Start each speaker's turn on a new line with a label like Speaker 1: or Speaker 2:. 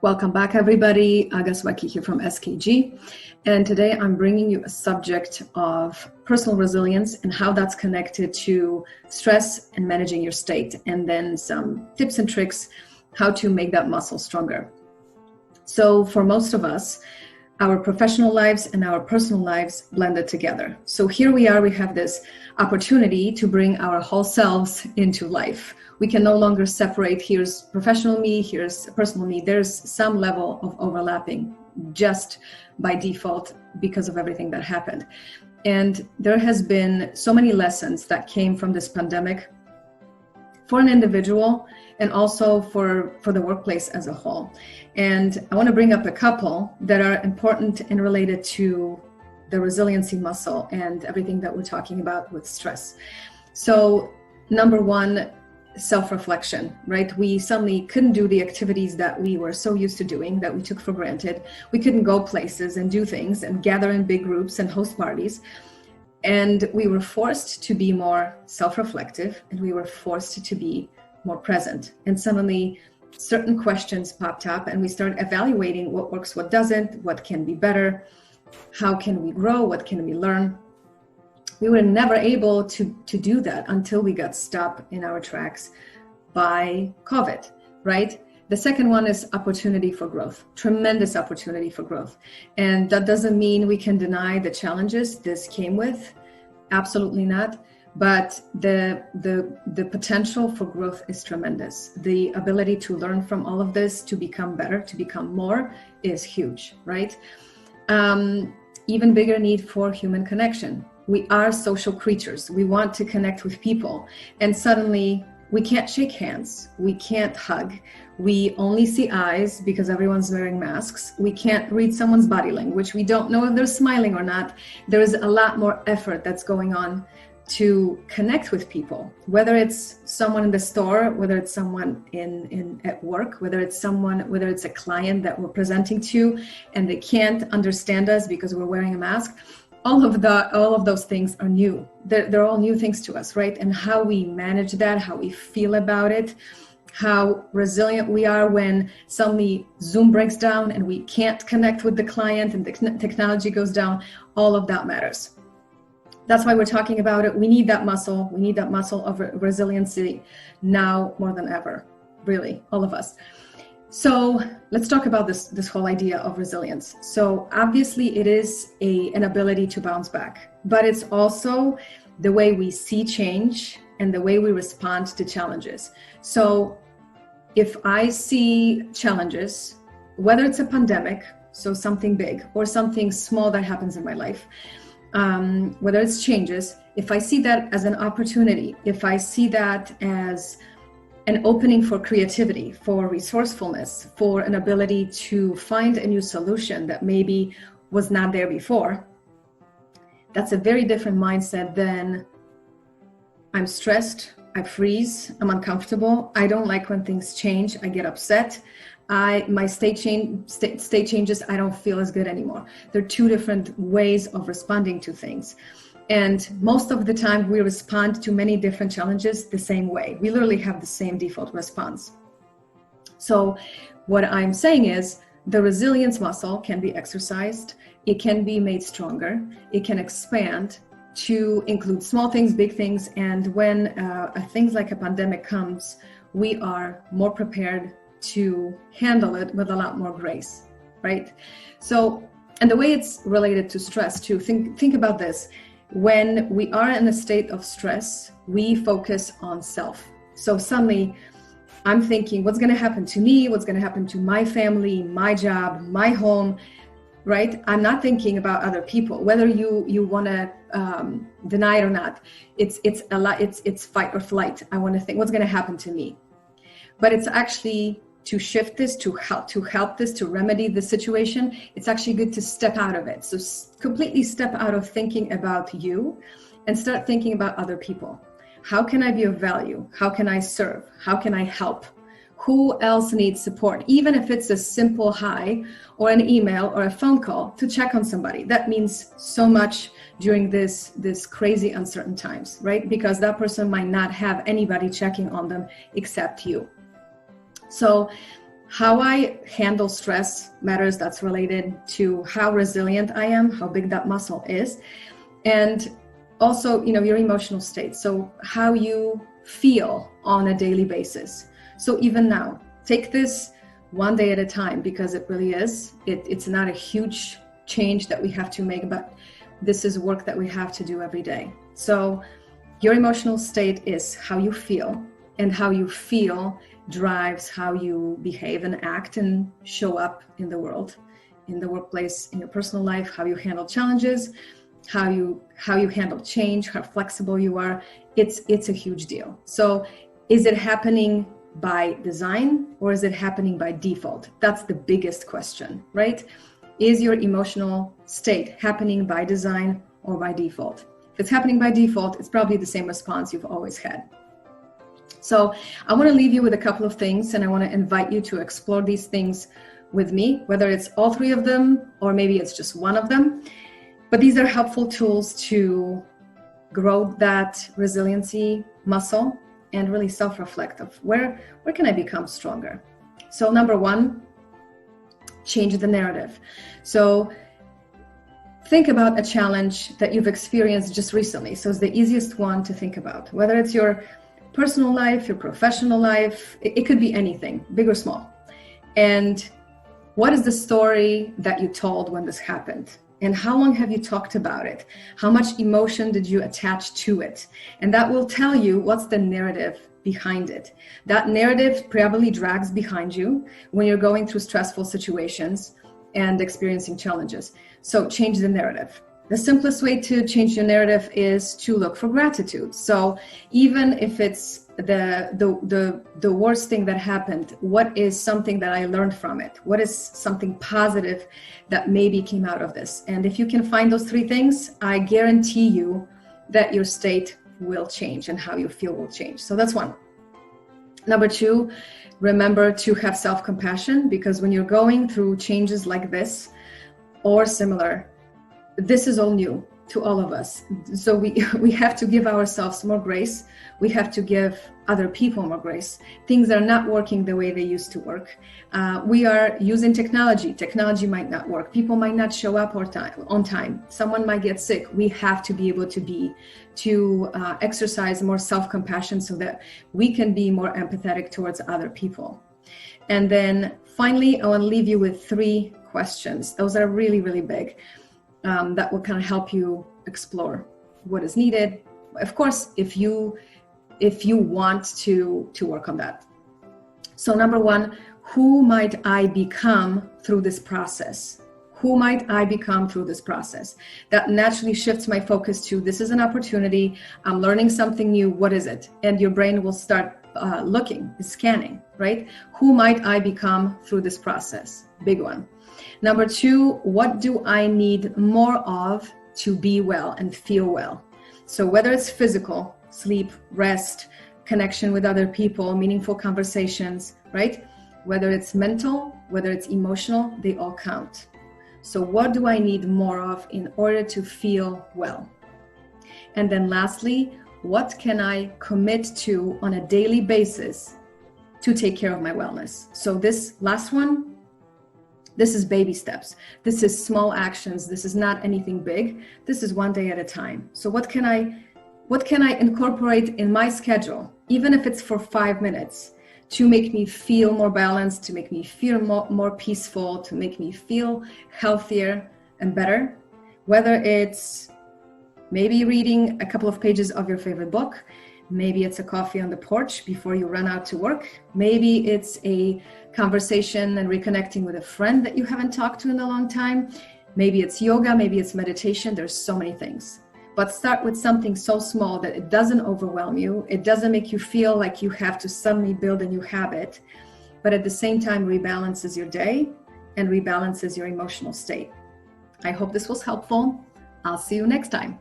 Speaker 1: Welcome back, everybody. Aga Swiecki here from SKG. And today I'm bringing you a subject of personal resilience and how that's connected to stress and managing your state, and then some tips and tricks how to make that muscle stronger. So for most of us, our professional lives and our personal lives blended together. So here we are, we have this opportunity to bring our whole selves into life. We can no longer separate, here's professional me, here's personal me. There's some level of overlapping just by default because of everything that happened. And there has been so many lessons that came from this pandemic for an individual and also for the workplace as a whole. And I want to bring up a couple that are important and related to the resiliency muscle and everything that we're talking about with stress. So number one, self-reflection, right? We suddenly couldn't do the activities that we were so used to doing, that we took for granted. We couldn't go places and do things and gather in big groups and host parties. And we were forced to be more self-reflective, and we were forced to be more present. And suddenly certain questions popped up, and we started evaluating what works, what doesn't, what can be better, how can we grow, what can we learn. We were never able to do that until we got stopped in our tracks by COVID, right? The second one is opportunity for growth, tremendous opportunity for growth. And that doesn't mean we can deny the challenges this came with, absolutely not. But the potential for growth is tremendous. The ability to learn from all of this, to become better, to become more, is huge, right? Even bigger need for human connection. We are social creatures. We want to connect with people. And suddenly we can't shake hands. We can't hug. We only see eyes because everyone's wearing masks. We can't read someone's body language. We don't know if they're smiling or not. There is a lot more effort that's going on to connect with people, whether it's someone in the store, whether it's someone in at work, whether it's a client that we're presenting to and they can't understand us because we're wearing a mask. All of those things are new. They're all new things to us, right? And how we manage that, how we feel about it, how resilient we are when suddenly Zoom breaks down and we can't connect with the client and the technology goes down, all of that matters. That's why we're talking about it. We need that muscle. We need that muscle of resiliency now more than ever, really, all of us. So let's talk about this whole idea of resilience. So obviously it is an ability to bounce back, but it's also the way we see change and the way we respond to challenges. So if I see challenges, whether it's a pandemic, so something big, or something small that happens in my life, whether it's changes, if I see that as an opportunity, if I see that as an opening for creativity, for resourcefulness, for an ability to find a new solution that maybe was not there before, that's a very different mindset than I'm stressed, I freeze, I'm uncomfortable, I don't like when things change, I get upset, my state changes, I don't feel as good anymore. There are two different ways of responding to things. And most of the time we respond to many different challenges the same way. We literally have the same default response. So what I'm saying is the resilience muscle can be exercised. It can be made stronger. It can expand to include small things, big things. And when things like a pandemic comes, we are more prepared to handle it with a lot more grace, right? So, and the way it's related to stress too, think about this. When we are in a state of stress, we focus on self. So suddenly I'm thinking, what's going to happen to me? What's going to happen to my family, my job, my home, right? I'm not thinking about other people, whether you want to deny it or not. It's fight or flight. I want to think, what's going to happen to me? But it's actually to shift this, to help this, to remedy the situation. It's actually good to step out of it. So completely step out of thinking about you and start thinking about other people. How can I be of value? How can I serve? How can I help? Who else needs support? Even if it's a simple hi or an email or a phone call to check on somebody. That means so much during this crazy uncertain times, right? Because that person might not have anybody checking on them except you. So How I handle stress matters. That's related to how resilient I am, how big that muscle is. And also, your emotional state. So how you feel on a daily basis. So even now, take this one day at a time, because it really is. It's not a huge change that we have to make, but this is work that we have to do every day. So your emotional state is how you feel, and how you feel drives how you behave and act and show up in the world, in the workplace, in your personal life, how you handle challenges, how you handle change, how flexible you are. It's a huge deal. So is it happening by design, or is it happening by default? That's the biggest question, right? Is your emotional state happening by design or by default? If it's happening by default, it's probably the same response you've always had. So I want to leave you with a couple of things, and I want to invite you to explore these things with me, whether it's all three of them or maybe it's just one of them. But these are helpful tools to grow that resiliency muscle and really self-reflect of where can I become stronger. So number one, change the narrative. So think about a challenge that you've experienced just recently. So it's the easiest one to think about, whether it's your personal life, your professional life, it could be anything, big or small. And what is the story that you told when this happened? And how long have you talked about it? How much emotion did you attach to it? And that will tell you what's the narrative behind it. That narrative probably drags behind you when you're going through stressful situations and experiencing challenges. So change the narrative. The simplest way to change your narrative is to look for gratitude. So even if it's the worst thing that happened, what is something that I learned from it? What is something positive that maybe came out of this? And if you can find those three things, I guarantee you that your state will change and how you feel will change. So that's one. Number two, remember to have self-compassion, because when you're going through changes like this or similar, this is all new to all of us. So we have to give ourselves more grace. We have to give other people more grace. Things are not working the way they used to work. We are using technology. Technology might not work. People might not show up on time. Someone might get sick. We have to be able to exercise more self-compassion so that we can be more empathetic towards other people. And then finally, I want to leave you with 3 questions. Those are really, really big. That will kind of help you explore what is needed. Of course, if you want to work on that. So number 1, who might I become through this process? Who might I become through this process? That naturally shifts my focus to, this is an opportunity. I'm learning something new. What is it? And your brain will start looking, scanning, right? Who might I become through this process? Big one. Number 2, what do I need more of to be well and feel well? So whether it's physical, sleep, rest, connection with other people, meaningful conversations, right? Whether it's mental, whether it's emotional, they all count. So what do I need more of in order to feel well? And then lastly, what can I commit to on a daily basis to take care of my wellness? So this last one, this is baby steps. This is small actions. This is not anything big. This is one day at a time. So what can I incorporate in my schedule, even if it's for 5 minutes, to make me feel more balanced, to make me feel more peaceful, to make me feel healthier and better? Whether it's maybe reading a couple of pages of your favorite book, maybe it's a coffee on the porch before you run out to work, maybe it's a conversation and reconnecting with a friend that you haven't talked to in a long time, maybe it's yoga, maybe it's meditation. There's so many things. But start with something so small that it doesn't overwhelm you. It doesn't make you feel like you have to suddenly build a new habit, but at the same time rebalances your day and rebalances your emotional state. I hope this was helpful. I'll see you next time.